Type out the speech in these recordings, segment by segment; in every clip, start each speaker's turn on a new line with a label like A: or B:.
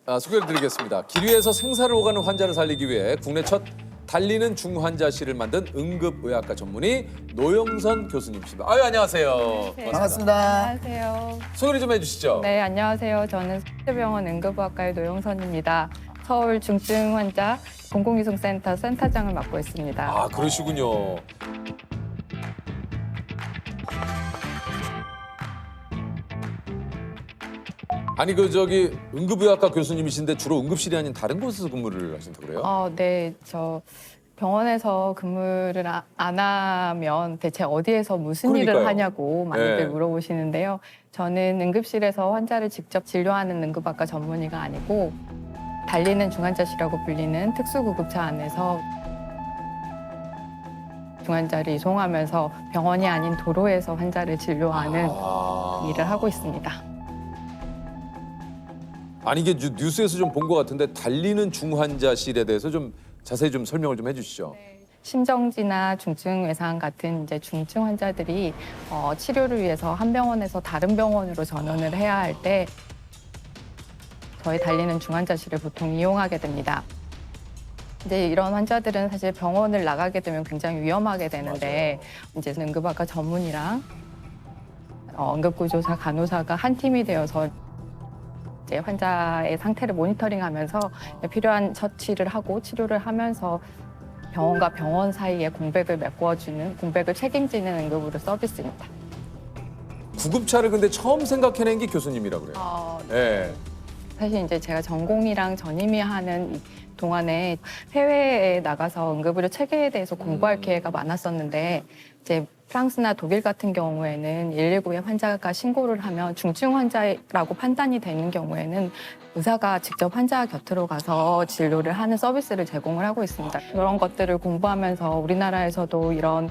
A: 소개를 드리겠습니다. 길 위에서 생사를 오가는 환자를 살리기 위해 국내 첫 달리는 중환자실을 만든 응급의학과 전문의 노영선 교수님이십니다. 아유, 안녕하세요.
B: 반갑습니다.
C: 안녕하세요.
A: 소개를 좀 해주시죠.
C: 네, 안녕하세요. 저는 서울대병원 응급의학과의 노영선입니다. 서울 중증 환자 공공이송센터 센터장을 맡고 있습니다.
A: 아, 그러시군요. 아니 응급의학과 교수님이신데 주로 응급실이 아닌 다른 곳에서 근무를 하신다고 그래요?
C: 네, 저 병원에서 근무를 안 하면 대체 어디에서 무슨
A: 그러니까요.
C: 일을 하냐고 많이들
A: 네.
C: 물어보시는데요. 저는 응급실에서 환자를 직접 진료하는 응급학과 전문의가 아니고 달리는 중환자실이라고 불리는 특수구급차 안에서 중환자를 이송하면서 병원이 아닌 도로에서 환자를 진료하는 일을 하고 있습니다.
A: 아니 이게 뉴스에서 좀 본 것 같은데 달리는 중환자실에 대해서 좀 자세히 좀 설명을 좀 해주시죠.
C: 심정지나 중증 외상 같은 이제 중증 환자들이 치료를 위해서 한 병원에서 다른 병원으로 전원을 해야 할 때 저희 달리는 중환자실을 보통 이용하게 됩니다. 이제 이런 환자들은 사실 병원을 나가게 되면 굉장히 위험하게 되는데 이제 응급학과 전문이랑 응급구조사, 간호사가 한 팀이 되어서 이제 환자의 상태를 모니터링하면서 필요한 처치를 하고 치료를 하면서 병원과 병원 사이에 공백을 메꿔주는, 공백을 책임지는 응급의료 서비스입니다.
A: 구급차를 근데 처음 생각해낸 게 교수님이라고 그래요. 네.
C: 사실 이제 제가 전공이랑 전임이 하는 이 동안에 해외에 나가서 응급의료 체계에 대해서 공부할 기회가 많았었는데 이제 프랑스나 독일 같은 경우에는 119에 환자가 신고를 하면 중증 환자라고 판단이 되는 경우에는 의사가 직접 환자 곁으로 가서 진료를 하는 서비스를 제공을 하고 있습니다. 그런 것들을 공부하면서 우리나라에서도 이런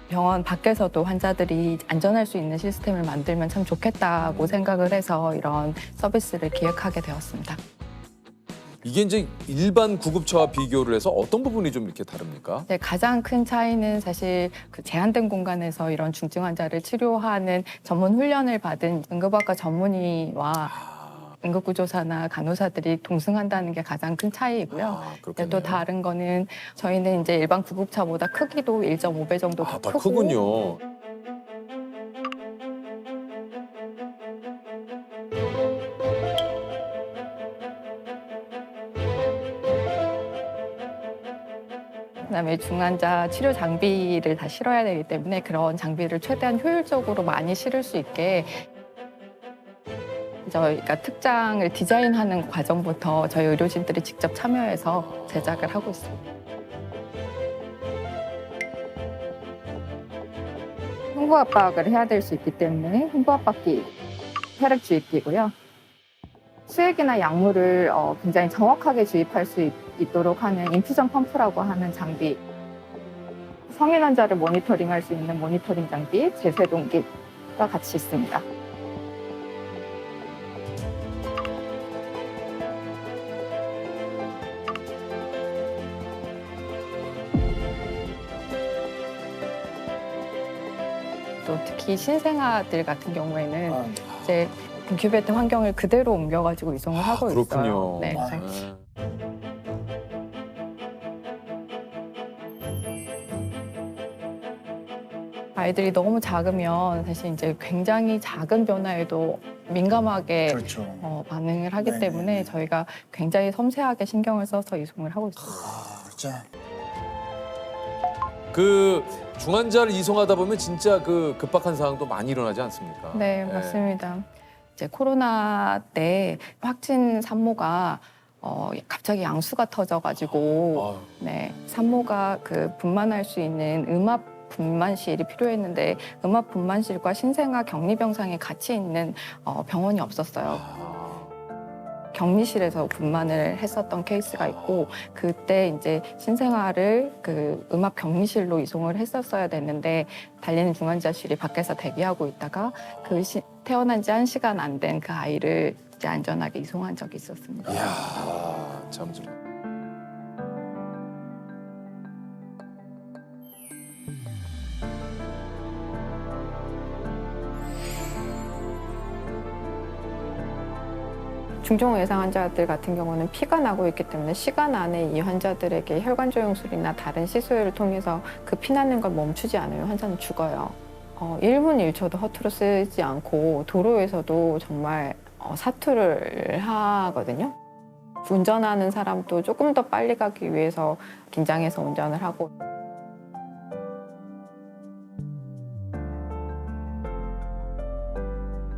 C: 병원 밖에서도 환자들이 안전할 수 있는 시스템을 만들면 참 좋겠다고 생각을 해서 이런 서비스를 기획하게 되었습니다.
A: 이게 이제 일반 구급차와 비교를 해서 어떤 부분이 좀 이렇게 다릅니까?
C: 네, 가장 큰 차이는 사실 그 제한된 공간에서 이런 중증 환자를 치료하는 전문 훈련을 받은 응급학과 전문의와 응급구조사나 간호사들이 동승한다는 게 가장 큰 차이이고요.
A: 그렇겠네요.
C: 또 다른 거는 저희는 이제 일반 구급차보다 크기도 1.5배 정도 더
A: 더
C: 크고
A: 크군요.
C: 그다음에 중환자 치료 장비를 다 실어야 되기 때문에 그런 장비를 최대한 효율적으로 많이 실을 수 있게 저희가 특장을 디자인하는 과정부터 저희 의료진들이 직접 참여해서 제작을 하고 있습니다. 흉부압박을 해야 될 수 있기 때문에 흉부압박기 혈액 주입기고요. 수액이나 약물을 굉장히 정확하게 주입할 수 있도록 하는 인퓨전 펌프라고 하는 장비, 성인 환자를 모니터링할 수 있는 모니터링 장비, 제세동기가 같이 있습니다. 또 특히 신생아들 같은 경우에는 이제 인큐베이터 환경을 그대로 옮겨가지고 이송을 하고
A: 그렇군요.
C: 있어요. 네. 아이들이 너무 작으면 사실 이제 굉장히 작은 변화에도 민감하게
B: 그렇죠.
C: 반응을 하기
B: 네네.
C: 때문에 저희가 굉장히 섬세하게 신경을 써서 이송을 하고 있습니다.
B: 진짜.
A: 그 중환자를 이송하다 보면 진짜 그 급박한 상황도 많이 일어나지 않습니까?
C: 네, 맞습니다. 이제 코로나 때 확진 산모가 갑자기 양수가 터져가지고 네, 산모가 그 분만할 수 있는 음압 분만실이 필요했는데 음압 분만실과 신생아 격리병상에 같이 있는 병원이 없었어요. 격리실에서 분만을 했었던 케이스가 있고 그때 이제 신생아를 그 음압 격리실로 이송을 했었어야 됐는데 달리는 중환자실이 밖에서 대기하고 있다가 그 태어난 지 1시간 안 된 그 아이를 이제 안전하게 이송한 적이 있었습니다.
A: 이야, 참.
C: 중증 외상 환자들 같은 경우는 피가 나고 있기 때문에 시간 안에 이 환자들에게 혈관 조영술이나 다른 시술을 통해서 그 피 나는 걸 멈추지 않으면 환자는 죽어요. 1분 1초도 허투루 쓰지 않고 도로에서도 정말 사투를 하거든요. 운전하는 사람도 조금 더 빨리 가기 위해서 긴장해서 운전을 하고.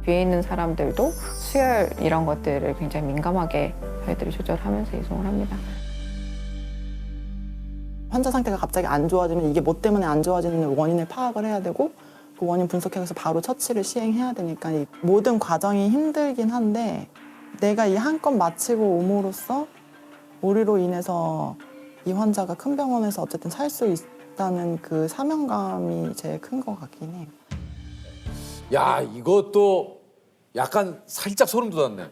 C: 뒤에 있는 사람들도 수혈 이런 것들을 굉장히 민감하게 저희들이 조절하면서 이송을 합니다.
B: 환자 상태가 갑자기 안 좋아지면 이게 뭐 때문에 안 좋아지는 원인을 파악을 해야 되고 그 원인 분석해서 바로 처치를 시행해야 되니까 이 모든 과정이 힘들긴 한데 내가 이 한 건 마치고 옴으로써 우리로 인해서 이 환자가 큰 병원에서 어쨌든 살 수 있다는 그 사명감이 제일 큰 것 같긴 해요.
A: 야, 이것도 약간 살짝 소름 돋았네.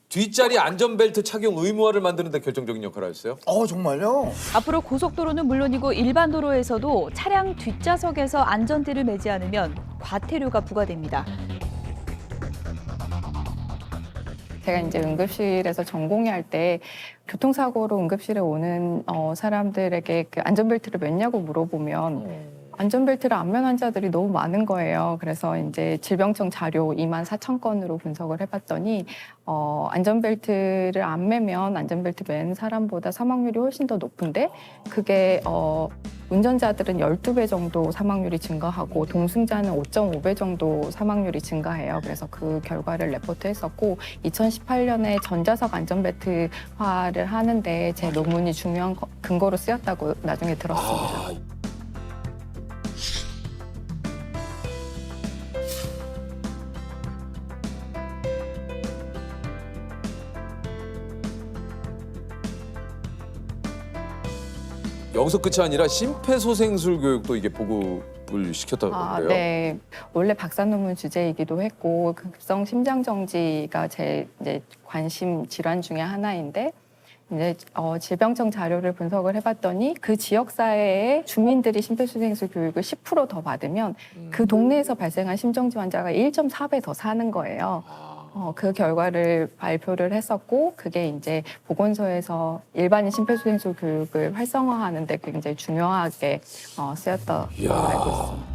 A: 뒷자리 안전벨트 착용 의무화를 만드는 데 결정적인 역할을 하셨어요?
D: 정말요?
E: 앞으로 고속도로는 물론이고 일반 도로에서도 차량 뒷좌석에서 안전띠를 매지 않으면 과태료가 부과됩니다.
C: 제가 이제 응급실에서 전공의할 때 교통사고로 응급실에 오는 사람들에게 그 안전벨트를 맸냐고 물어보면 안전벨트를 안 맨 환자들이 너무 많은 거예요. 그래서 이제 질병청 자료 24,000건으로 분석을 해봤더니 안전벨트를 안 매면 안전벨트 맨 사람보다 사망률이 훨씬 더 높은데 그게 운전자들은 12배 정도 사망률이 증가하고 동승자는 5.5배 정도 사망률이 증가해요. 그래서 그 결과를 레포트했었고 2018년에 전자석 안전벨트화를 하는데 제 논문이 중요한 근거로 쓰였다고 나중에 들었습니다.
A: 여기서 끝이 아니라 심폐소생술 교육도 이게 보급을 시켰다고 그러는데요.
C: 네. 원래 박사 논문 주제이기도 했고 급성 심장 정지가 제 이제 관심 질환 중에 하나인데 이제 질병청 자료를 분석을 해봤더니 그 지역 사회의 주민들이 심폐소생술 교육을 10% 더 받으면 그 동네에서 발생한 심정지 환자가 1.4배 더 사는 거예요. 그 결과를 발표를 했었고 그게 이제 보건소에서 일반인 심폐소생술 교육을 활성화하는 데 굉장히 중요하게 쓰였다고 알고 있습니다.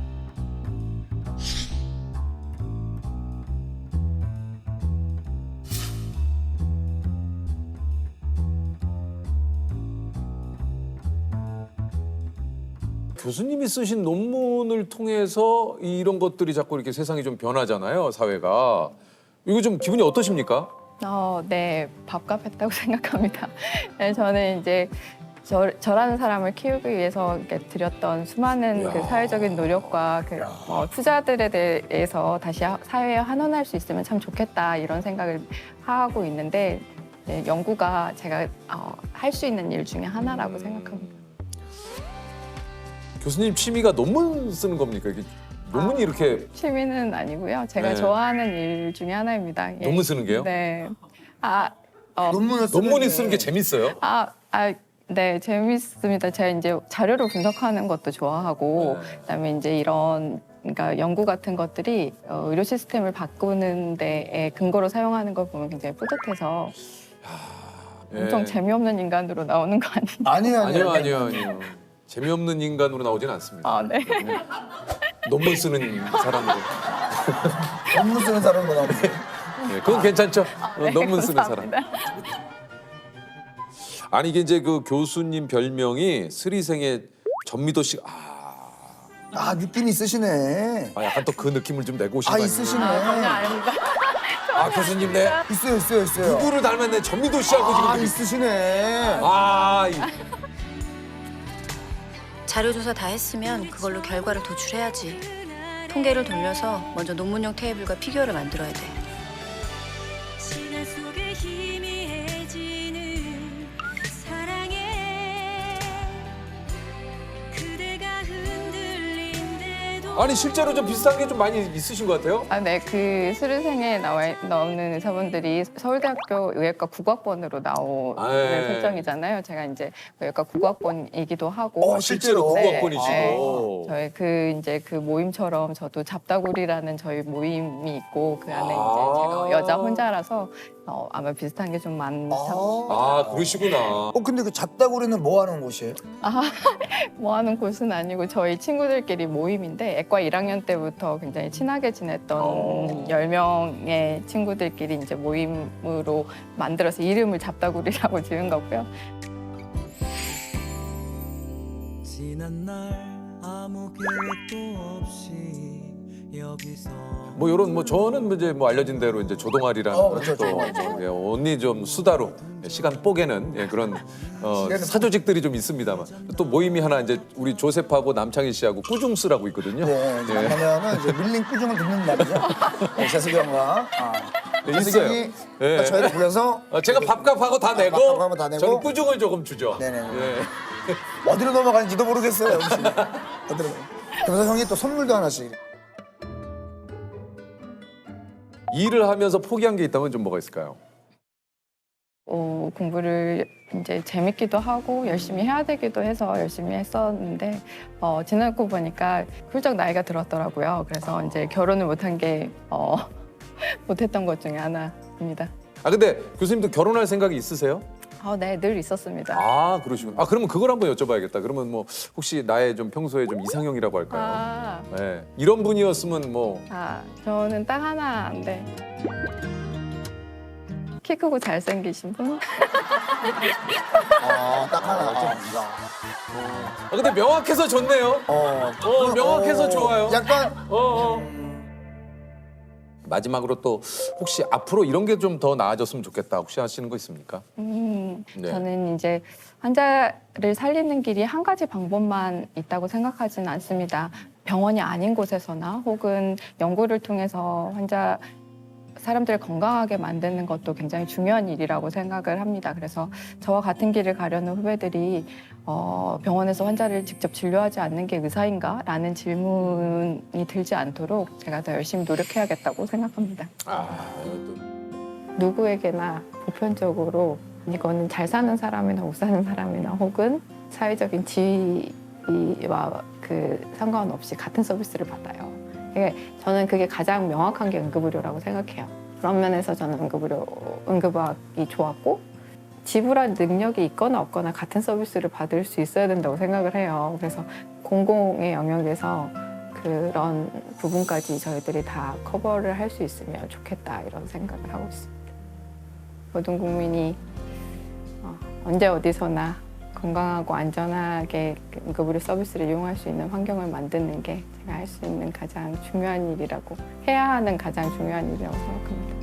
A: 교수님이 쓰신 논문을 통해서 이런 것들이 자꾸 이렇게 세상이 좀 변하잖아요, 사회가. 이거 좀 기분이 어떠십니까?
C: 네, 밥값했다고 생각합니다. 네, 저는 이제 저라는 사람을 키우기 위해서 이렇게 들였던 수많은 그 사회적인 노력과 그 투자들에 대해서 다시 사회에 환원할 수 있으면 참 좋겠다 이런 생각을 하고 있는데 네, 연구가 제가 할 수 있는 일 중에 하나라고 생각합니다.
A: 교수님 취미가 논문 쓰는 겁니까? 이게 논문이 이렇게
C: 취미는 아니고요. 제가
A: 네.
C: 좋아하는 일 중에 하나입니다. 예.
A: 논문 쓰는 게요?
C: 네.
A: 논문이 쓰는 게 재밌어요?
C: 네, 재밌습니다. 제가 이제 자료를 분석하는 것도 좋아하고,
A: 네.
C: 그다음에 이제 이런 그러니까 연구 같은 것들이 의료 시스템을 바꾸는 데에 근거로 사용하는 걸 보면 굉장히 뿌듯해서 엄청
A: 예.
C: 재미없는 인간으로 나오는 거 아니에요?
A: 아니요. 재미없는 인간으로 나오진 않습니다.
C: 네.
A: 논문 쓰는 사람으로.
D: 논문 쓰는 사람도 나오네.
A: 네, 그건 괜찮죠?
C: 네,
A: 논문 쓰는 사람.
C: 감사합니다.
A: 아니 이게 이제 그 교수님 별명이 스리생의 전미도 씨.
D: 느낌 있으시네.
A: 약간 또 그 느낌을 좀 내고 오신 거 아니에요?
D: 있으시네.
C: 전혀 아닙니다.
A: 교수님 네.
D: 있어요.
A: 누구를 닮았네? 전미도 씨하고 지금.
D: 있으시네.
F: 자료조사 다 했으면 그걸로 결과를 도출해야지. 통계를 돌려서 먼저 논문용 테이블과 피규어를 만들어야 돼.
G: 시간 속에 희미해지는 사랑에 그대가 흔들린데도
A: 아니 실제로 좀 비슷한 게 좀 많이 있으신 것 같아요?
C: 네, 그 스르생에 나오는 의사분들이 서울대학교 의학과 9학번으로 나오는
A: 네.
C: 설정이잖아요. 제가 이제 의학과 9학번이기도 하고.
A: 실제로
C: 네.
A: 9학번이시고.
C: 저희 그 모임처럼 저도 잡다구리라는 저희 모임이 있고 그 안에 이제 제가 여자 혼자라서 아마 비슷한 게 좀 많다고.
A: 그러시구나.
D: 근데 그 잡다구리는 뭐 하는 곳이에요?
C: 뭐 하는 곳은 아니고 저희 친구들끼리 모임인데 애과 1학년 때부터 굉장히 친하게 지냈던 10명의 친구들끼리 이제 모임으로 만들어서 이름을 잡다구리라고 지은 거고요.
H: 지난 날 아무 계획도 없이 여기서
A: 뭐 이런 뭐 저는 이제 뭐 알려진 대로 이제 조동아리라는
D: 그렇죠,
A: 또 예, 언니 좀 수다로 시간 뽀개는 예, 그런 사조직들이 좀 있습니다만 또 모임이 하나 이제 우리 조셉하고 남창희 씨하고 꾸중스라고 있거든요.
D: 네, 이제
A: 예.
D: 만나면은 이제 밀린 꾸중을 듣는 날이죠. 네, 재석이 형과
A: 네,
D: 재석이
A: 있어요.
D: 형이
A: 예.
D: 저희를 불러서
A: 제가 밥값하고 다 내고
D: 밥값하고 다 내고.
A: 저는 꾸중을 조금 주죠.
D: 네네.
A: 예.
D: 어디로 넘어가는지도 모르겠어요. 혹시. 어디로. 그래서 형이 또 선물도 하나씩.
A: 일을 하면서 포기한 게 있다면 좀 뭐가 있을까요?
C: 공부를 이제 재밌기도 하고 열심히 해야 되기도 해서 열심히 했었는데 지나고 보니까 훌쩍 나이가 들었더라고요. 그래서 이제 결혼을 못한 게 못했던 것 중에 하나입니다.
A: 근데 교수님도 결혼할 생각이 있으세요?
C: 네, 늘 있었습니다.
A: 그러시군요. 그러면 그걸 한번 여쭤봐야겠다. 그러면 뭐 혹시 나의 좀 평소에 좀 이상형이라고 할까요? 네. 이런 분이었으면 뭐
C: 저는 딱 하나인데 키 크고 잘생기신 분?
D: 딱 하나.
A: 근데 명확해서 좋네요. 명확해서 좋아요.
D: 약간
A: 마지막으로 또 혹시 앞으로 이런 게 좀 더 나아졌으면 좋겠다 혹시 하시는 거 있습니까? 네.
C: 저는 이제 환자를 살리는 길이 한 가지 방법만 있다고 생각하지는 않습니다. 병원이 아닌 곳에서나 혹은 연구를 통해서 사람들을 건강하게 만드는 것도 굉장히 중요한 일이라고 생각을 합니다. 그래서 저와 같은 길을 가려는 후배들이 병원에서 환자를 직접 진료하지 않는 게 의사인가? 라는 질문이 들지 않도록 제가 더 열심히 노력해야겠다고 생각합니다. 누구에게나 보편적으로 이거는 잘 사는 사람이나 못 사는 사람이나 혹은 사회적인 지위와 상관없이 같은 서비스를 받아요. 저는 그게 가장 명확한 게 응급의료라고 생각해요. 그런 면에서 저는 응급의학이 좋았고 지불할 능력이 있거나 없거나 같은 서비스를 받을 수 있어야 된다고 생각을 해요. 그래서 공공의 영역에서 그런 부분까지 저희들이 다 커버를 할 수 있으면 좋겠다 이런 생각을 하고 있습니다. 모든 국민이 언제 어디서나 건강하고 안전하게 응급의료 서비스를 이용할 수 있는 환경을 만드는 게 제가 할 수 있는 가장 중요한 일이라고 해야 하는 가장 중요한 일이라고 생각합니다.